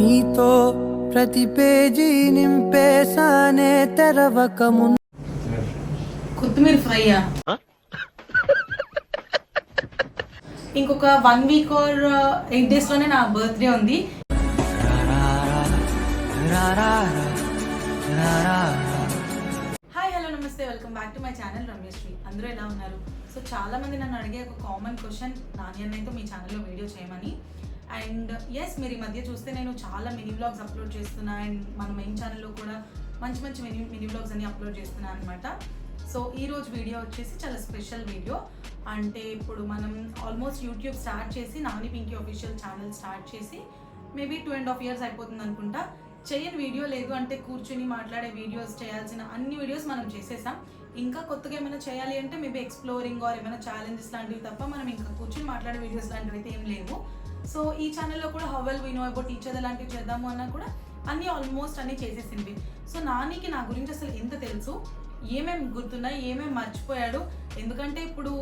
నీతో ప్రతి పేజీ నింపేసానే తెరవక ముందు. కొత్తిమీర ఫ్రైయా? ఇంకొక 1 వీక్ ఆర్ 8 days లోనే నా బర్త్డే ఉంది. హాయ్ హలో నమస్తే, welcome back to my channel Ramyasri. అందరూ ఎలా ఉన్నారు? సో చాలా మంది నన్ను అడిగే ఒక కామన్ క్వశ్చన్, నాని అన్నయ్యతో మీ ఛానల్లో వీడియో చేయమని. అండ్ ఎస్, మీరు ఈ మధ్య చూస్తే నేను చాలా మినీ వ్లాగ్స్ అప్లోడ్ చేస్తున్నా అండ్ మన మెయిన్ ఛానల్లో కూడా మంచి మంచి మినీ వ్లాగ్స్ అన్ని అప్లోడ్ చేస్తున్నాను అనమాట. సో ఈరోజు వీడియో వచ్చేసి చాలా స్పెషల్ వీడియో. అంటే ఇప్పుడు మనం ఆల్మోస్ట్ యూట్యూబ్ స్టార్ట్ చేసి Nani Pinky official channel start చేసి మేబీ 2.5 years అయిపోతుంది అనుకుంటా. చేయని వీడియో లేదు, అంటే కూర్చుని మాట్లాడే వీడియోస్, చేయాల్సిన అన్ని వీడియోస్ మనం చేసేసాం. ఇంకా కొత్తగా ఏమైనా చేయాలి అంటే మేబీ ఎక్స్ప్లోరింగ్ ఆర్ ఏమైనా ఛాలెంజెస్ లాంటివి తప్ప మనం ఇంకా కూర్చుని మాట్లాడే వీడియోస్ లాంటివి అయితే ఏం లేవు. సో ఈ ఛానల్లో కూడా how well we know about each other లాంటివి చేద్దాము అన్నా కూడా అన్నీ ఆల్మోస్ట్ అన్నీ చేసేసింది. సో నానికి నా గురించి అసలు ఎంత తెలుసు, ఏమేమి గుర్తున్నాయి, ఏమేమి మర్చిపోయాడు. ఎందుకంటే ఇప్పుడు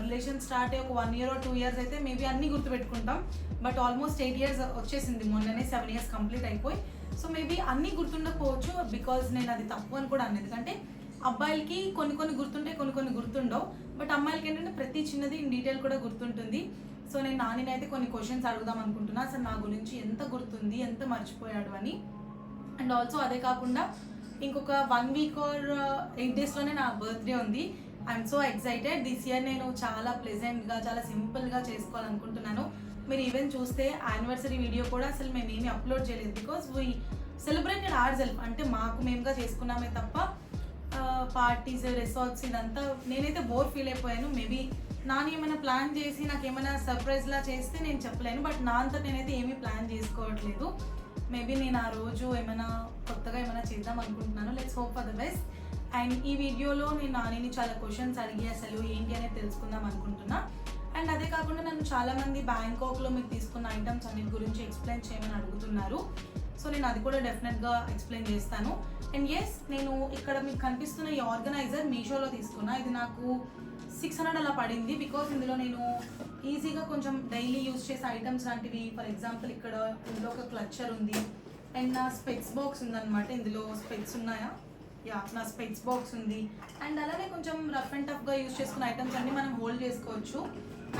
రిలేషన్ స్టార్ట్ అయ్యి ఒక 1 year or 2 years అయితే మేబీ అన్నీ గుర్తుపెట్టుకుంటాం. బట్ ఆల్మోస్ట్ 8 years వచ్చేసింది, మొన్ననే 7 years కంప్లీట్ అయిపోయి. సో మేబీ అన్నీ గుర్తుండకపోవచ్చు, బికాజ్ నేను అది తప్పు అని కూడా అన్నది. ఎందుకంటే అబ్బాయిలకి కొన్ని గుర్తుంటాయి, కొన్ని గుర్తుండవు. బట్ అమ్మాయిలకి ఏంటంటే ప్రతి చిన్నది ఇన్ డీటెయిల్ కూడా గుర్తుంటుంది. సో నేను నానిని అయితే కొన్ని క్వశ్చన్స్ అడుగుదాం అనుకుంటున్నా, అసలు నా గురించి ఎంత గుర్తుంది, ఎంత మర్చిపోయాడు అని. అండ్ ఆల్సో అదే కాకుండా ఇంకొక 1 week ఆర్ 8 days లోనే నా బర్త్డే ఉంది. I'm so excited. This year నేను చాలా ప్లెజెంట్గా, చాలా సింపుల్గా చేసుకోవాలనుకుంటున్నాను. మీరు ఈవెన్ చూస్తే యానివర్సరీ వీడియో కూడా అసలు మేము ఏమీ అప్లోడ్ చేయలేదు, because we celebrated our self. అంటే మాకు మేముగా చేసుకున్నామే తప్ప పార్టీస్, రిసార్ట్స్ ఇదంతా నేనైతే బోర్ ఫీల్ అయిపోయాను. మేబీ నాని ఏమైనా ప్లాన్ చేసి నాకు ఏమైనా సర్ప్రైజ్లా చేస్తే నేను చెప్పలేను, బట్ నా అంతా నేనైతే ఏమీ ప్లాన్ చేసుకోవట్లేదు. మేబీ నేను ఆ రోజు ఏమైనా కొత్తగా ఏమైనా చేద్దాం అనుకుంటున్నాను. Let's hope for the best. And ఈ వీడియోలో నేను నానిని చాలా క్వశ్చన్స్ అడిగి అసలు ఏంటి అనేది తెలుసుకుందాం అనుకుంటున్నా. అండ్ అదే కాకుండా నన్ను చాలామంది బ్యాంకాక్లో మీరు తీసుకున్న ఐటమ్స్ అన్నిటి గురించి ఎక్స్ప్లెయిన్ చేయమని అడుగుతున్నారు. సో నేను అది కూడా డెఫినెట్గా ఎక్స్ప్లెయిన్ చేస్తాను. అండ్ ఎస్, నేను ఇక్కడ మీకు కనిపిస్తున్న ఈ ఆర్గనైజర్ మీషోలో తీసుకున్నా. ఇది నాకు 600 అలా పడింది, బికాజ్ ఇందులో నేను ఈజీగా కొంచెం డైలీ యూజ్ చేసే ఐటమ్స్ లాంటివి, ఫర్ ఎగ్జాంపుల్ ఇందులో ఒక క్లచర్ ఉంది అండ్ నా స్పెక్స్ బాక్స్ ఉందన్నమాట. ఇందులో స్పెక్స్ ఉన్నాయా? యా, నా స్పెక్స్ బాక్స్ ఉంది. అండ్ అలానే కొంచెం రఫ్ అండ్ టఫ్గా యూజ్ చేసుకున్న ఐటమ్స్ అన్ని మనం హోల్డ్ చేసుకోవచ్చు.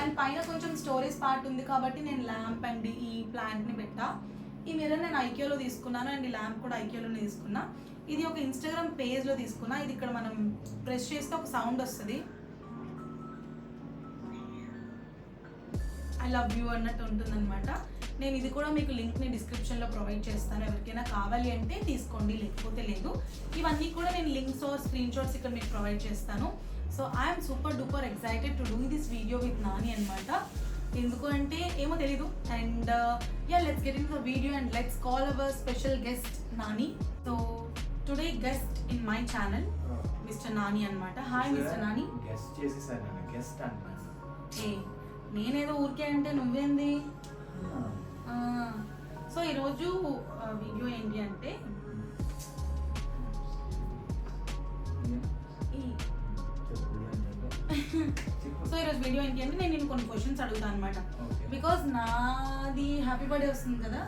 అండ్ పైన కొంచెం స్టోరేజ్ పార్ట్ ఉంది కాబట్టి నేను ల్యాంప్ అండ్ ఈ ప్లాంట్ని పెట్టా. ఈ మిర్రర్ నేను ఐక్యూలో తీసుకున్నాను అండ్ ఈ ల్యాంప్ కూడా ఐక్యూలోనే తీసుకున్నా. ఇది ఒక ఇన్స్టాగ్రామ్ పేజ్లో తీసుకున్నా. ఇది ఇక్కడ మనం ప్రెస్ చేస్తే ఒక సౌండ్ వస్తుంది, ఐ లవ్ యూ అన్నట్టు ఉంటుందన్నమాట. నేను ఇది కూడా మీకు లింక్ని డిస్క్రిప్షన్లో ప్రొవైడ్ చేస్తాను, ఎవరికైనా కావాలి అంటే తీసుకోండి, లేకపోతే లేదు. ఇవన్నీ కూడా నేను లింక్స్ ఆర్ స్క్రీన్ షాట్స్ ఇక్కడ మీకు ప్రొవైడ్ చేస్తాను. So I'm super duper excited to do this video with Nani అనమాట. ఎందుకు అంటే ఏమో తెలీదు. And yeah, let's get in the video and let's call our special guest Nani. So today guest in my channel mister Nani అనమాట. Hi mister Nani. ఏ నేనేదో ఊరికే అంటే నువ్వేంది. సో ఈరోజు వీడియో ఏంటి అంటే, నేను కొన్ని క్వశ్చన్స్ అడుగుతాను అనమాట. బికాజ్ నాది హ్యాపీ బర్త్డే వస్తుంది కదా.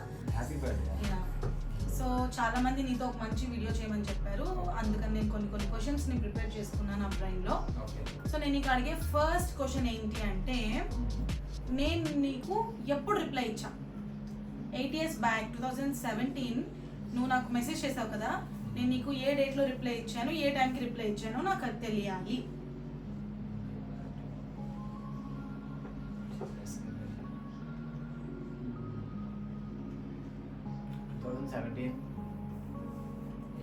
సో చాలా మంది నీతో ఒక మంచి వీడియో చేయమని చెప్పారు, అందుకని నేను కొన్ని క్వశ్చన్స్ని ప్రిపేర్ చేసుకున్నాను నా బ్రెయిన్లో. సో నేను నీకు అడిగే ఫస్ట్ క్వశ్చన్ ఏంటి అంటే, నేను నీకు ఎప్పుడు రిప్లై ఇచ్చా? 8 years బ్యాక్ 2017 నువ్వు నాకు మెసేజ్ చేసావు కదా, నేను నీకు ఏ డేట్లో రిప్లై ఇచ్చాను, ఏ టైంకి రిప్లై ఇచ్చానో నాకు అది తెలియాలి.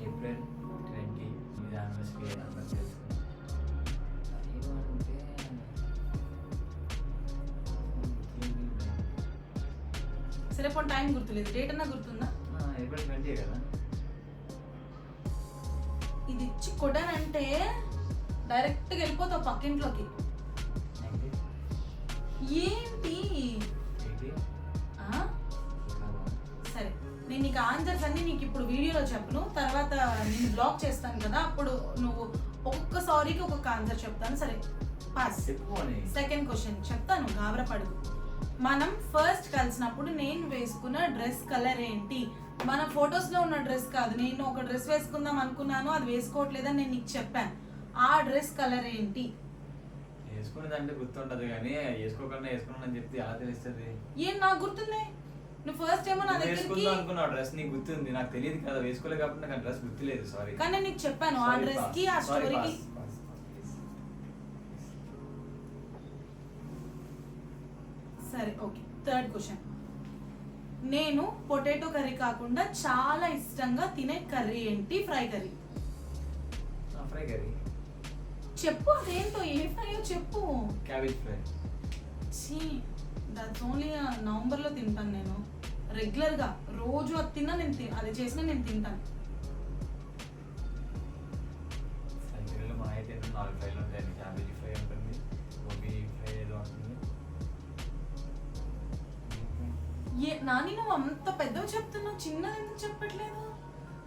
April 20 ఇది యానివర్సరీ సరే, పోనీ టైం గుర్తులేదు, డేట్ అన్నా గుర్తుందా? April 20 కదా. ఇది ఇచ్చి కొట్టానంటే డైరెక్ట్గా వెళ్ళిపోతావు పక్కింట్లోకి. ఏంటి? సరే, నేను నీకు ఆన్సర్స్ అన్ని నీకు ఇప్పుడు వీడియోలో చెప్పను, తర్వాత నేను బ్లాక్ చేస్తాను కదా, అప్పుడు నువ్వు ఒక్కొక్క సారీకి ఒక్కొక్క ఆన్సర్ చెప్తాను. సరే పాస్. సెకండ్ క్వశ్చన్ చెప్తాను, గాబరపడు. మనం ఫస్ట్ కలిసినప్పుడు నేను వేసుకున్న డ్రెస్ కలర్ ఏంటి? మన ఫొటోస్ లో ఉన్న డ్రెస్ కాదు, నేను ఒక డ్రెస్ వేసుకుందాం అనుకున్నాను, అది వేసుకోవట్లేదని నేను నీకు చెప్పాను. ఆ డ్రెస్ కలర్ ఏంటి? వేసుకునేదంటే గుర్తుంటది కానీ వేసుకోకుండా వేసుకున్నాను చెప్తే ఎలా తెలుస్తుంది? ఏం నాకు గుర్తుంది? నువ్వు ఫస్ట్ ఏమో నా దగ్గరికి వేసుకుందాం అనుకున్నా డ్రెస్ నీకు గుర్తుంది, నాకు తెలియదు కదా, వేసుకోలేదు కాబట్టి నాకు ఆ డ్రెస్ గుర్తులేదు. సారీ. కానీ నేను నీకు చెప్పాను ఆ డ్రెస్ కి ఆ స్టోరీకి. సరే ఓకే. థర్డ్ క్వశ్చన్, నేను పొటాటో కర్రీ కాకుండా చాలా ఇష్టంగా తినే కర్రీ ఏంటి? Fry curry. ఫ్రై కర్రీ చెప్పు, అదేంటో, ఏ ఫ్రై చెప్పు. Cabbage fry. దట్స్ ఓన్లీ నవంబర్లో తింటాను నేను రెగ్యులర్గా, రోజు అది తిన్నా నేను అది చేసినా నేను తింటాను. సంచిలో మా అయితే 4 ఫ్రైలు ఉంటాయి. క్యాబేజీ ఫ్రై ఉంటుంది, గోబీ ఫ్రై ఏదో ఉంటుంది. నాని నువ్వు అంత పెద్దవి చెప్తున్నావు, చిన్నది ఎందుకు చెప్పట్లేదు?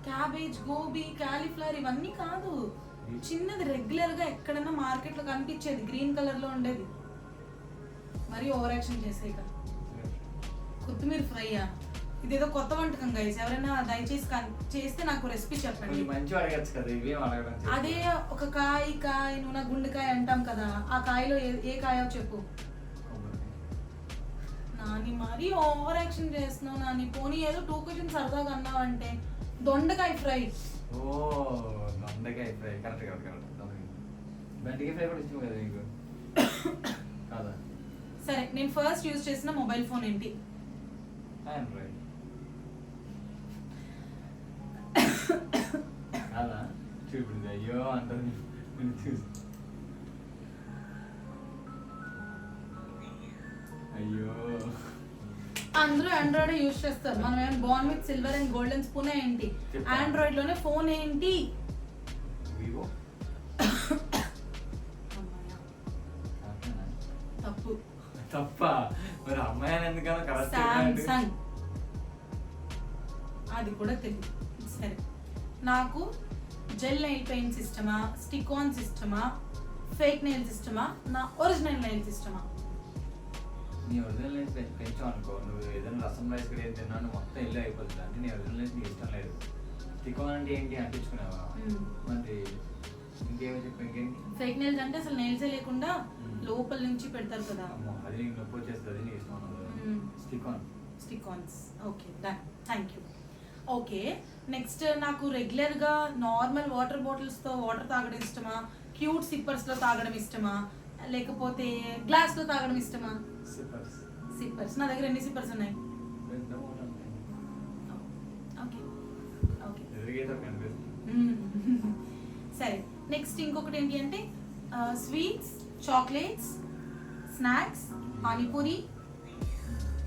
క్యాబేజ్, గోబీ, కాలీఫ్లవర్ ఇవన్నీ కాదు, చిన్నది రెగ్యులర్ గా ఎక్కడైనా మార్కెట్ లో కనిపించేది, గ్రీన్ కలర్ లో ఉండేది. మరి ఓవర్ యాక్షన్ చేసేక. కొత్తిమీర ఫ్రైయా? ఇదేదో కొత్త వంటకం గైస్, ఎవరైనా దయచేసి చేస్తే నాకు రెసిపీ చెప్పండి. మంచిగా అడగచ్చు కదా, ఇవేం అడగడం. అదే ఒక కాయ నూనె గుండెకాయ అంటాం కదా, ఆ కాయలో ఏ కాయో చెప్పు. నాని మరీ ఓవర్ యాక్షన్ చేస్తున్నావు నాని. పోనీ ఏదో 2 క్వశ్చన్స్ సరదాగా అన్నావు అంటే. దొండకాయ ఫ్రై. ఓ దొండకాయ ఫ్రై, కరెక్ట్. బెండకాయ ఫ్రై కూడా ఇష్టం కదా నీకు కాదా? సరే, నేను ఫస్ట్ యూజ్ చేసిన మొబైల్ ఫోన్ ఏంటి? ఆండ్రాయిడ్. కాదా? చూపుడు అయ్యో అంటుంది చూసి. అయ్యో అందరూ ఆండ్రాయిడ్ యూజ్ చేస్తారు. మనం ఏం born with silver and golden spoon ఏంటి? ఆండ్రాయిడ్ లోనే ఫోన్ ఏంటి? వివో. తప్ప మరి అమ్మాయి ఎందుకన్నా కరెక్ట్. సామ్సంగ్. అది కూడా తెలియదు. సరే, నాకు జెల్ నెయిల్ పెయింట్ సిస్టమా, స్టిక్ ఆన్ సిస్టమా, ఫేక్ నెయిల్ సిస్టమా, నా ఒరిజినల్ నెయిల్ సిస్టమా? నీ ఒరిజినల్ లైన్స్ పెంచావు అనుకో, నువ్వు ఏదైనా రసం రైస్ కూడా ఏం తిన్నాను మొత్తం ఇల్లు అయిపోతుంది. అంటే నీ ఒరిజినల్ లైన్స్ నీకు ఇష్టం లేదు. స్టిక్ ఆన్ అంటే ఏంటి అంటించుకునేవా? మరి ఇంకేమో చెప్పు. ఇంకేంటి? ఫేక్ నెయిల్స్ అంటే అసలు నెయిల్సే లేకుండా లోపల నుంచి పెడతారు కదా. అది నీకు నొప్పి వచ్చేస్తుంది, నీకు ఇష్టం ఉండదు. Stick ons. Okay, done. Thank you. Okay, next నాకు రెగ్యులర్గా నార్మల్ వాటర్ బాటిల్స్తో వాటర్ తాగడం ఇష్టమా, క్యూట్ సిప్పర్స్లో తాగడం ఇష్టమా, లేకపోతే గ్లాస్లో తాగడం ఇష్టమా? సిప్పర్స్. నా దగ్గర ఎన్ని సిప్పర్స్ ఉన్నాయి? ఓకే. సరే, నెక్స్ట్ ఇంకొకటి ఏంటి అంటే sweets, chocolates, snacks, panipuri,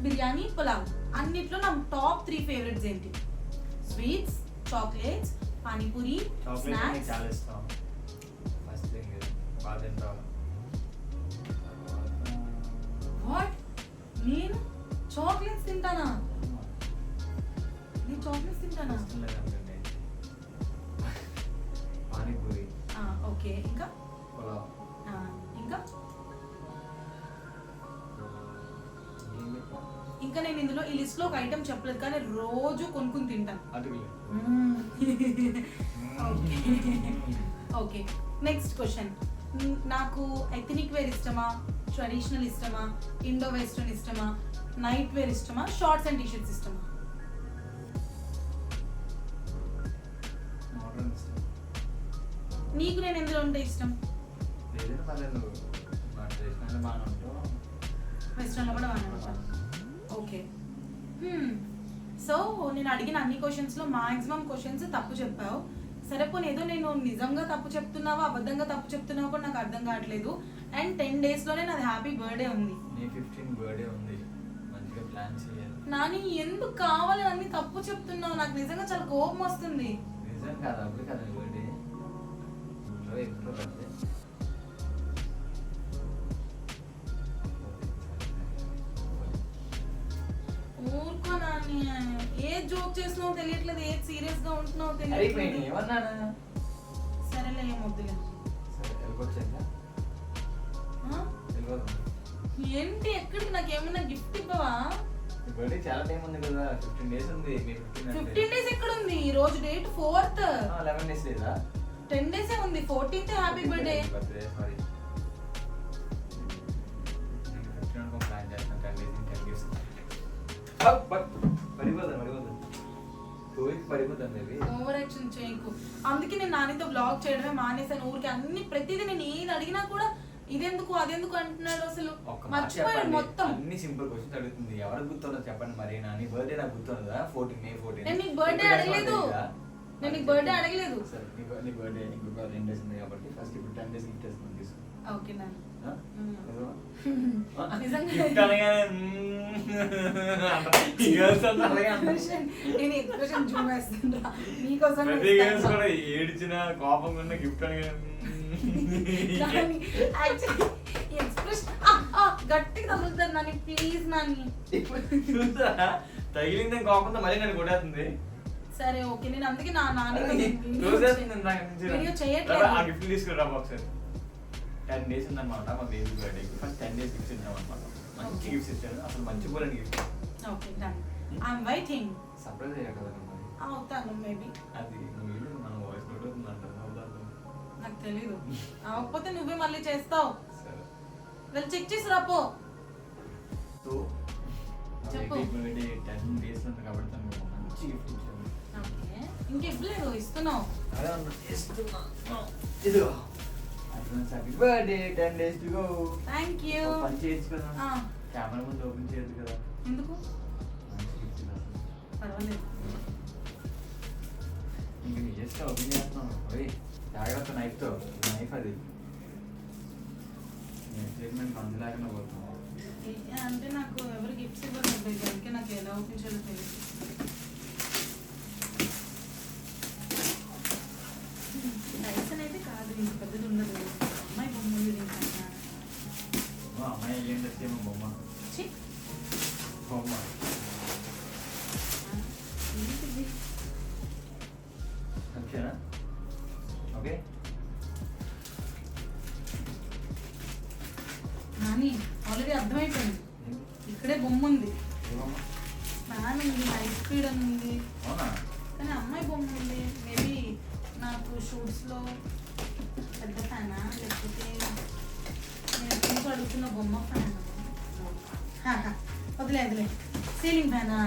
biryani, pulao. అన్నిట్లో నా టాప్ 3 ఫేవరెట్స్ ఏంటి? Sweets, chocolates, panipuri, snacks. చాలా ఇష్టం. ఫస్ట్ థింగ్ బాగా తింటాను. వాట్? నేను చాక్లెట్స్ తింటానా? నేను చాక్లెట్స్ తింటానా? పానీపూరి. ఓకే, ఇంకా ఇంకా ఇంకా నేను ఇందులో ఈ లిస్ట్ లో ఒక ఐటమ్ చెప్పలేదు కానీ రోజు కొనుక్కుని తింటాను. Okay, next question. నాకు ఎథనిక్ వేర్ ఇష్టమా, ట్రెడిషనల్ ఇష్టమా, ఇండో వెస్టర్న్ ఇష్టమా, నైట్ వేర్ ఇష్టమా, షార్ట్స్ అండ్ టీషర్ట్స్ ఇష్టమా? నీకు నేను ఎందులో ఉంటే ఇష్టం? వెస్టర్న్లో కూడా బాగానే ఉంటాను. ఓకే, సో నేను అడిగిన అన్ని క్వశ్చన్స్లో మాక్సిమం క్వశ్చన్స్ తప్పు చెప్పావు. సరే, పోనీ ఏదో నేను నిజంగా తప్పు చెప్తున్నావా అబద్ధంగా తప్పు చెప్తున్నావా కూడా నాకు అర్థం కావట్లేదు. అండ్ 10 daysలోనే నాది హ్యాపీ బర్త్డే ఉంది. నాని ఎందుకు కావాలని అన్ని తప్పు చెప్తున్నావు? నాకు నిజంగా చాలా కోపం వస్తుంది. ఊరుకో నాని, ఏ జోక్ చేస్తున్నావు తెలియట్లేదు, ఏ సీరియస్ గా ఉంటున్నావు తెలియట్లేదు. సరేలే, ఏం వద్దులే. ఏంటి ఎక్కడికి? నాకు ఏమైనా గిఫ్ట్ ఇవ్వవా? బర్త్డే చాలా టైం ఉంది కదా, 15 days ఉంది. మీ 15 days ఎక్కడ ఉంది? ఈ రోజు డేట్ 4th. 11 days లేదా? 10 days ఉంది. 14th happy birthday. Birthday sorry. నేను 15 కు ప్లాన్ చేస్తాను. 10 days in 10 days. పడిపోతాను. పడిపోతాను బేబీ. ఓవర్ యాక్షన్ చేయకు. అందుకే నేను నానితో బ్లాగ్ చేయడమే మానేసాను. ఊరికి అన్ని ప్రతిదీ నేను ఏది అడిగినా కూడా ఇదెందుకు అదెందుకు అంటున్నాడు. అసలు మర్చిపోయాడు మొత్తం. అన్ని సింపుల్ క్వశ్చన్స్ అడుగుతుంది. ఎవరు గుర్తుందో చెప్పండి మరి. నాని బర్త్డే నాకు గుర్తుందా? 14 May 14. నేను నీకు బర్త్డే అడగలేదు. నీ బర్త్డే సరే నీ బర్త్డే నీకు 2 days ఉంది కాబట్టి ఫస్ట్ ఇప్పుడు 10 days గిఫ్ట్ ఇస్తాను తీసుకో. ఓకే నాన్న. ఏడ్చిన కోపం ఉన్న గిఫ్ట్ గట్టిగా తగులుతుంది నాని, ప్లీజ్ నాని. తగిలింది కోపంతో మళ్ళీ నన్ను కొట్టేస్తుంది. సరే ఓకే, నేను అందుకే నా నాని వీడియో గిఫ్ట్ తీసుకురా ఒకసారి. 10 days ఉందన్నమాట మా బేబీ బర్త్డేకి. ఫస్ట్ 10 days గిఫ్ట్స్ ఇద్దాం అనమాట. మంచి గిఫ్ట్స్ ఇచ్చాను, అసలు మంచి పోలేని gift. Okay done. I'm waiting. Surprise అయ్యా కదా మరి. అవుతాను మేబీ. అది నువ్వు మన వాయిస్ నోట్ అవుతుందంట. నాకు తెలీదు. అవ్వకపోతే నువ్వే మళ్ళీ చేస్తావు. సరే వెళ్ళి చెక్ చేసి రాపో. సో చెప్పు. బర్త్డే 10 days ఉంది కాబట్టి తనకు మంచి గిఫ్ట్ ఇచ్చాను. ఓకే, ఇంకెవ్వలేదు ఇస్తున్నావు. అదే ఇస్తున్నా. ఇదిగో happy birthday, 10 days to go. Thank you. పని చేయొచ్చు కదా, కెమెరా ముందు ఓపెన్ చేయొచ్చు కదా. ఎందుకు? మంచి గిఫ్ట్ కదా. పర్వాలేదు. ఇంక నీ చేస్తే ఓపెన్ చేస్తున్నాను. ఓయ్ జాగ్రత్త, నైఫ్తో. నైఫ్ అది ఎక్సైట్మెంట్ మంది లేకుండా పోతున్నావు. అంటే నాకు ఎవరు గిఫ్ట్స్ ఇవ్వరు, అందుకే నాకు ఎలా ఓపెన్ చేయాలో తెలియదు. డైసన్ అయితే కాదు, ఇంక పెద్దది ఉండదు. అమ్మాయి బొమ్మ ఉంది దీనికన్నా. అమ్మాయి ఏం తెస్తే బొమ్మ బొమ్మ ఏంటిది? ఓకేనా? ఓకే నాని ఆల్రెడీ అర్థమైపోయింది. ఇక్కడే బొమ్మ ఉంది, ఫ్యాన్ ఉంది, హైట్ స్పీడ్ అని ఉంది. అవునా? కానీ అమ్మాయి బొమ్మ ఉంది. మేబీ నాకు షూట్స్లో పెద్ద ఫ్యానా, లేకపోతే నేను ఎప్పుడు అడుగుతున్న బొమ్మ ఫ్యాన్. వదిలే సీలింగ్ ఫ్యానా?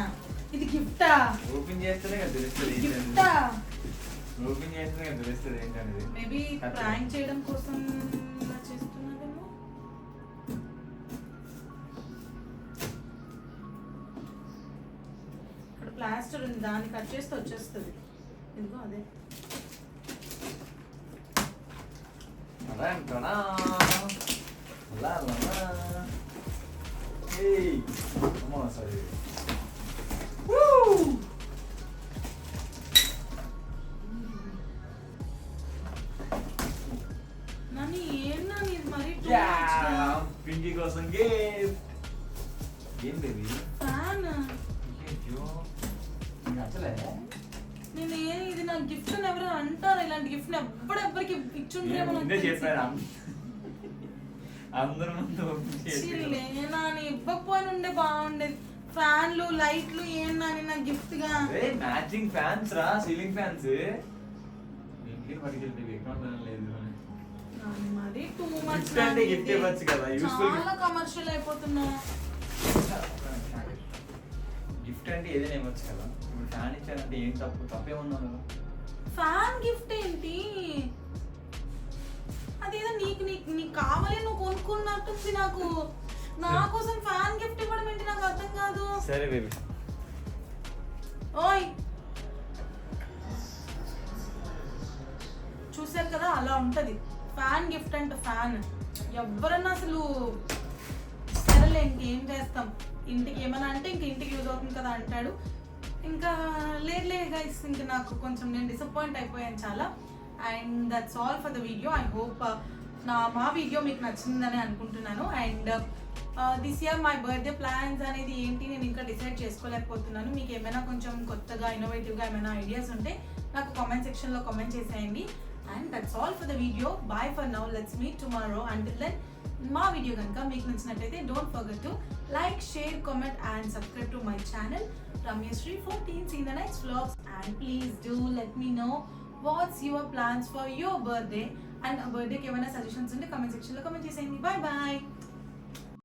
ఇది గిఫ్టా? ఓపెన్ చేస్తేనే కదా తెలుస్తుంది. గిఫ్టా? ఓపెన్ చేస్తేనే కదా తెలుస్తుంది ఏంటనేది. మేబీ ప్రాంక్ చేయడం కోసం ఇలా చేస్తున్నాడేమో. ఇక్కడ ప్లాస్టర్ ఉంది, దాన్ని కట్ చేస్తే వచ్చేస్తుంది. ఇదిగో అదే. సారీ నాని ఏం నాని ఇది మరీ పింకీ కోసం గిఫ్ట్. ఏం బేబీ? ఫ్యాన్. నచ్చలే? నేను ఇది నా గిఫ్ట్ అని ఎవరు అంటారు? ఇలాంటి గిఫ్ట్ ఎవ్వరికి ఇచ్చుంటారేమో. చెప్పాను అందరూ ముందు నాని ఇవ్వకపోయిన ఉండే బాగుండేది. ఫ్యాన్లు లైట్లు ఏం నాని నా గిఫ్ట్ గా? మ్యాచింగ్ ఫ్యాన్స్ రా, సీలింగ్ ఫ్యాన్స్. ఇంటికి పట్టుకెళ్ళి అకౌంట్ లేదు. మరి టూ మచ్. గిఫ్ట్ ఇవ్వచ్చు కదా, యూస్ఫుల్. చాలా కమర్షియల్ అయిపోతున్నా. గిఫ్ట్ అంటే ఏదైనా ఇవ్వచ్చు కదా. ఇప్పుడు ఫ్యాన్ ఇచ్చారంటే ఏం తప్పేమన్నా కదా. ఫ్యాన్ గిఫ్ట్ ఏంటి? అదేదో నీకు నీకు నీకు కావాలి, నువ్వు కొనుక్కున్నట్టుంది. నాకు నా కోసం ఫ్యాన్ గిఫ్ట్ ఇవ్వడం ఏంటి? నాకు అర్థం కాదు. సరే బేబీ. ఓయ్ చూసారు కదా, అలా ఉంటది ఫ్యాన్ గిఫ్ట్ అంటే. ఫ్యాన్ ఎవరన్నా అసలు సరేలే ఇంకేం చేస్తాం, ఇంటికి ఏమైనా అంటే ఇంక ఇంటికి యూజ్ అవుతుంది కదా అంటాడు. ఇంకా లేదులే గైస్, ఇంక నాకు కొంచెం నేను డిసప్పాయింట్ అయిపోయాను చాలా. And that's all for the video. I hope మా వీడియో మీకు నచ్చిందని అనుకుంటున్నాను. And this year my birthday plans అనేది ఏంటి నేను ఇంకా డిసైడ్ చేసుకోలేకపోతున్నాను. మీకు ఏమైనా కొంచెం కొత్తగా ఇన్నోవేటివ్గా ఏమైనా ఐడియాస్ ఉంటే నాకు కామెంట్ సెక్షన్లో కామెంట్ చేసేయండి. And that's all for the video. Bye for now. Let's meet tomorrow. Until then, మా వీడియో కనుక మీకు నచ్చినట్లయితే don't forget to like, share, comment and subscribe to my channel Ramyashree 14. See you in the next vlogs, and please do let me know what's your plans for your birthday and birthday కి ఏమైనా suggestions ఉంటే comment section లో comment చేసేయండి. Bye bye.